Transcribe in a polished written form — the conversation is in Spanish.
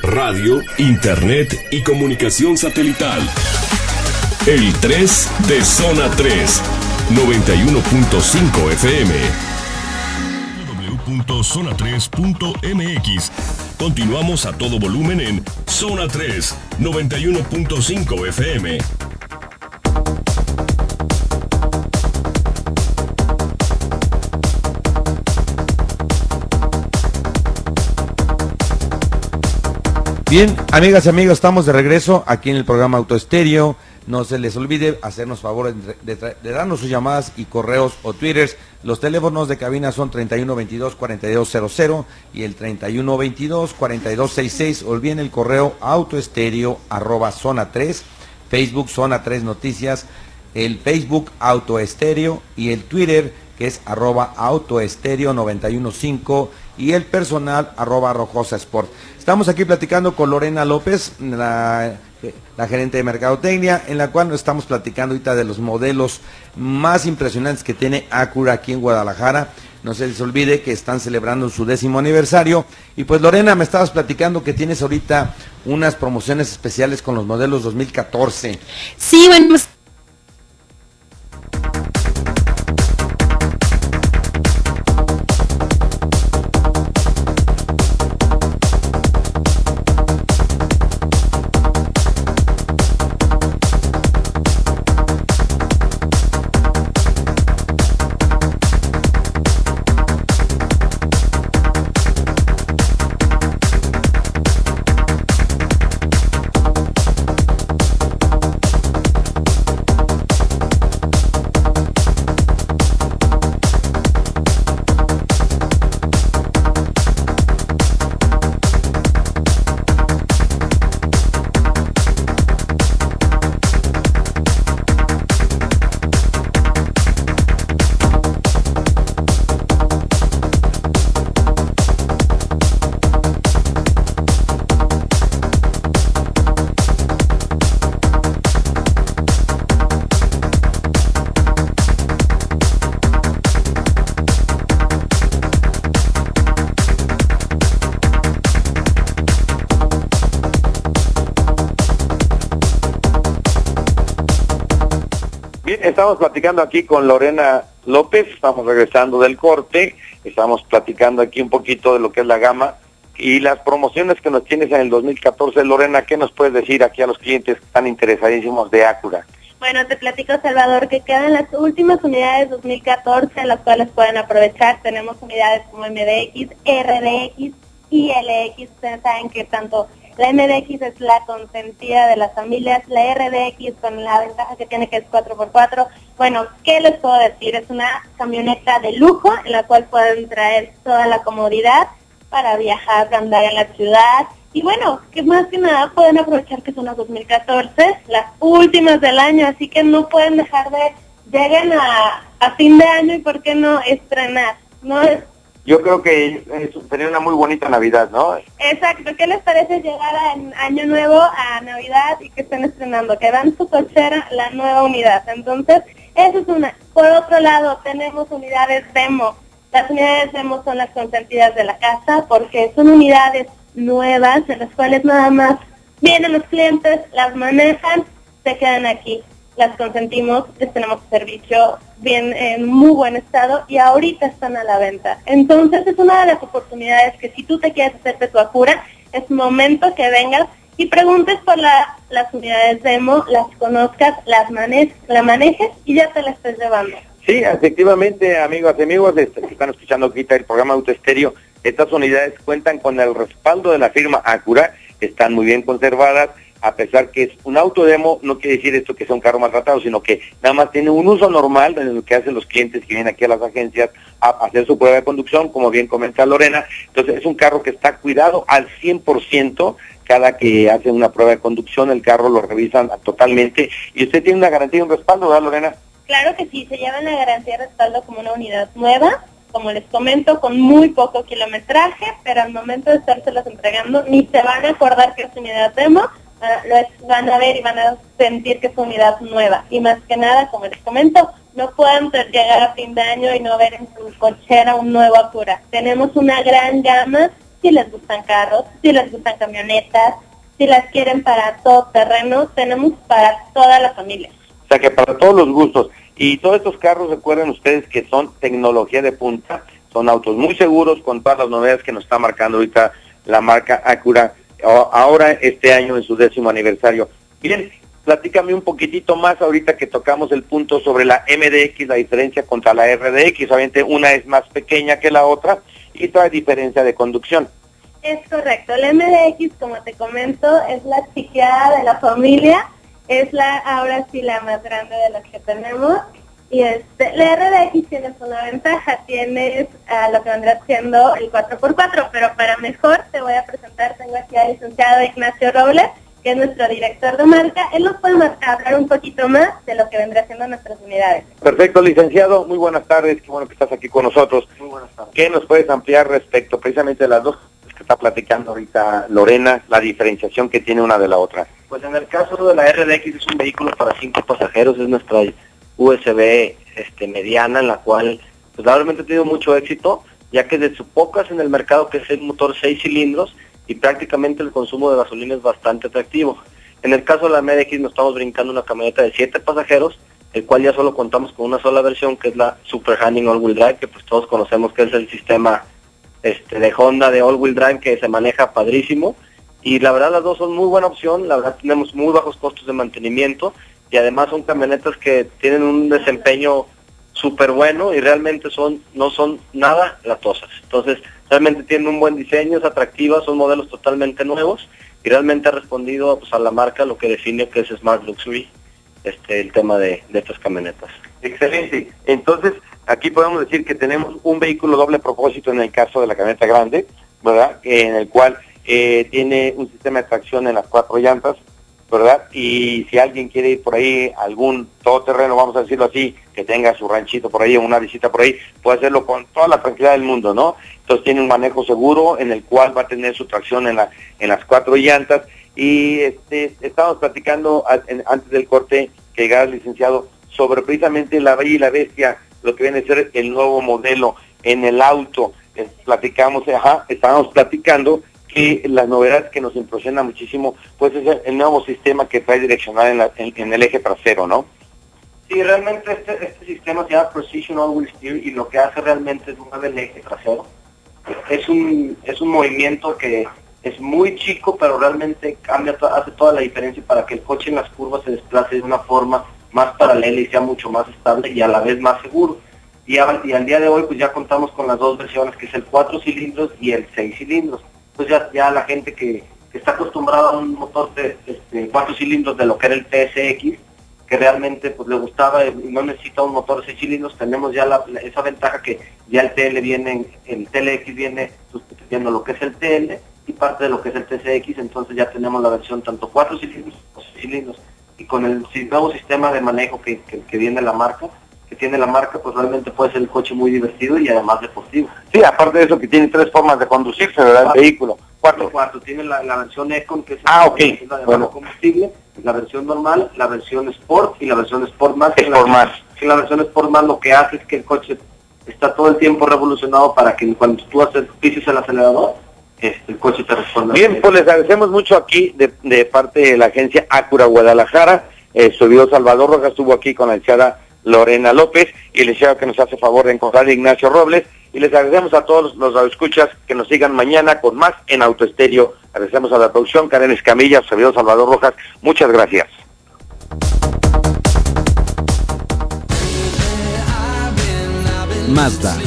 radio, internet y comunicación satelital. El 3 de Zona 3, 91.5 FM. www.zona3.mx. Continuamos a todo volumen en Zona 3, 91.5 FM. Bien, amigas y amigos, estamos de regreso aquí en el programa Autoestéreo. No se les olvide hacernos favor de darnos sus llamadas y correos o twitters. Los teléfonos de cabina son 3122-4200 y el 3122-4266. Olviden el correo autoestéreo@zona3, Facebook Zona 3 Noticias, el Facebook Autoestéreo y el Twitter que es @autoestéreo915 y el personal @rojosasport. Estamos aquí platicando con Lorena López, la gerente de Mercadotecnia, en la cual nos estamos platicando ahorita de los modelos más impresionantes que tiene Acura aquí en Guadalajara. No se les olvide que están celebrando su 10º aniversario. Y pues Lorena, me estabas platicando que tienes ahorita unas promociones especiales con los modelos 2014. Sí, bueno, pues Estamos platicando aquí con Lorena López, estamos regresando del corte, estamos platicando aquí un poquito de lo que es la gama y las promociones que nos tienes en el 2014. Lorena, ¿qué nos puedes decir aquí a los clientes que están interesadísimos de Acura? Bueno, te platico, Salvador, que quedan las últimas unidades 2014, las cuales pueden aprovechar. Tenemos unidades como MDX, RDX y LX. Ustedes saben que tanto la MDX es la consentida de las familias, la RDX con la ventaja que tiene que es 4x4. Bueno, ¿qué les puedo decir? Es una camioneta de lujo en la cual pueden traer toda la comodidad para viajar, para andar en la ciudad. Y bueno, que más que nada pueden aprovechar que son las 2014, las últimas del año, así que no pueden dejar de, lleguen a fin de año y por qué no estrenar, ¿no? Yo creo que sería una muy bonita Navidad, ¿no? Exacto. ¿Qué les parece llegar a Año Nuevo, a Navidad y que estén estrenando? Que dan su cochera la nueva unidad. Entonces, eso es una. Por otro lado, tenemos unidades demo. Las unidades demo son las consentidas de la casa porque son unidades nuevas en las cuales nada más vienen los clientes, las manejan, se quedan aquí. Las consentimos, les tenemos servicio bien en muy buen estado y ahorita están a la venta. Entonces es una de las oportunidades que si tú te quieres hacer de tu Acura, es momento que vengas y preguntes por las unidades demo, las conozcas, la manejes y ya te la estés llevando. Sí, efectivamente, amigas y amigos, que están escuchando ahorita el programa Autoestéreo, estas unidades cuentan con el respaldo de la firma Acura, están muy bien conservadas. A pesar que es un auto demo, no quiere decir esto que sea un carro maltratado, sino que nada más tiene un uso normal en lo que hacen los clientes que vienen aquí a las agencias a hacer su prueba de conducción, como bien comenta Lorena. Entonces es un carro que está cuidado al 100%, cada que hacen una prueba de conducción el carro lo revisan totalmente y usted tiene una garantía y un respaldo, ¿verdad, Lorena? Claro que sí, se llevan la garantía y respaldo como una unidad nueva, como les comento, con muy poco kilometraje, pero al momento de estárselos entregando ni se van a acordar que es unidad demo. Lo van a ver y van a sentir que es unidad nueva. Y más que nada, como les comento, no pueden llegar a fin de año y no ver en su cochera un nuevo Acura. Tenemos una gran gama si les gustan carros, si les gustan camionetas, si las quieren para todo terreno, tenemos para toda la familia. O sea que para todos los gustos. Y todos estos carros, recuerden ustedes que son tecnología de punta, son autos muy seguros con todas las novedades que nos está marcando ahorita la marca Acura, ahora este año en su 10º aniversario. Bien, platícame un poquitito más ahorita que tocamos el punto sobre la MDX, la diferencia contra la RDX. Obviamente una es más pequeña que la otra y trae diferencia de conducción. Es correcto, la MDX, como te comento, es la chiqueada de la familia, es ahora sí la más grande de las que tenemos. Y la RDX tienes una ventaja, tienes lo que vendrá siendo el 4x4, pero para mejor te voy a presentar, tengo aquí al licenciado Ignacio Robles, que es nuestro director de marca. Él nos puede hablar un poquito más de lo que vendrá siendo nuestras unidades. Perfecto, licenciado, muy buenas tardes, qué bueno que estás aquí con nosotros. Muy buenas tardes. ¿Qué nos puedes ampliar respecto precisamente de las dos que está platicando ahorita Lorena, la diferenciación que tiene una de la otra? Pues en el caso de la RDX es un vehículo para 5 pasajeros, es nuestra USB mediana, en la cual pues realmente ha tenido mucho éxito, ya que de sus pocas en el mercado, que es el motor 6 cilindros y prácticamente el consumo de gasolina es bastante atractivo. En el caso de la MDX nos estamos brincando una camioneta de 7 pasajeros, el cual ya solo contamos con una sola versión, que es la Super Handling All Wheel Drive, que pues todos conocemos que es el sistema de Honda de All Wheel Drive, que se maneja padrísimo, y la verdad las dos son muy buena opción. La verdad tenemos muy bajos costos de mantenimiento, y además son camionetas que tienen un desempeño súper bueno y realmente no son nada latosas. Entonces realmente tienen un buen diseño, es atractiva, son modelos totalmente nuevos y realmente ha respondido pues a la marca lo que define que es Smart Luxury, el tema de estas camionetas. Excelente. Entonces aquí podemos decir que tenemos un vehículo doble propósito en el caso de la camioneta grande, ¿verdad? En el cual tiene un sistema de tracción en las 4 llantas, ¿verdad? Y si alguien quiere ir por ahí, algún todoterreno, vamos a decirlo así, que tenga su ranchito por ahí o una visita por ahí, puede hacerlo con toda la tranquilidad del mundo, ¿no? Entonces tiene un manejo seguro en el cual va a tener su tracción en las 4 llantas. Y estábamos platicando antes del corte que llegara el licenciado sobre precisamente La Bella y la Bestia, lo que viene a ser el nuevo modelo en el auto. Estábamos platicando que las novedades que nos impresiona muchísimo, pues es el nuevo sistema que trae direccional en el eje trasero, ¿no? Sí, realmente este sistema se llama Precision All Wheel Steer y lo que hace realmente es mover el eje trasero. Es un movimiento que es muy chico, pero realmente hace toda la diferencia para que el coche en las curvas se desplace de una forma más paralela y sea mucho más estable y a la vez más seguro. Y al día de hoy pues ya contamos con las dos versiones, que es el 4 cilindros y el 6 cilindros. Pues ya la gente que está acostumbrada a un motor de 4 cilindros de lo que era el TSX, que realmente pues le gustaba y no necesita un motor de 6 cilindros, tenemos ya esa ventaja que ya el TLX viene sustituyendo lo que es el TL y parte de lo que es el TSX. Entonces ya tenemos la versión tanto 4 cilindros como 6 cilindros, y con el nuevo sistema de manejo que tiene la marca, pues realmente puede ser el coche muy divertido y además deportivo. Sí, aparte de eso que tiene 3 formas de conducirse, ¿verdad? El vehículo. 4. Tiene la versión Econ, que es la de bajo combustible, la versión normal, la versión Sport y la versión Sport Más. La versión Sport Más lo que hace es que el coche está todo el tiempo revolucionado para que cuando tú pises el acelerador, el coche te responda. Bien, pues les agradecemos mucho aquí de parte de la agencia Acura Guadalajara. Su servidor Salvador Rojas estuvo aquí con la licenciada Lorena López y el licenciado que nos hace favor de encontrar Ignacio Robles, y les agradecemos a todos los radioescuchas que nos sigan mañana con más en Autoestéreo. Agradecemos a la producción, Karen Escamilla, su servidor Salvador Rojas. Muchas gracias. Mazda,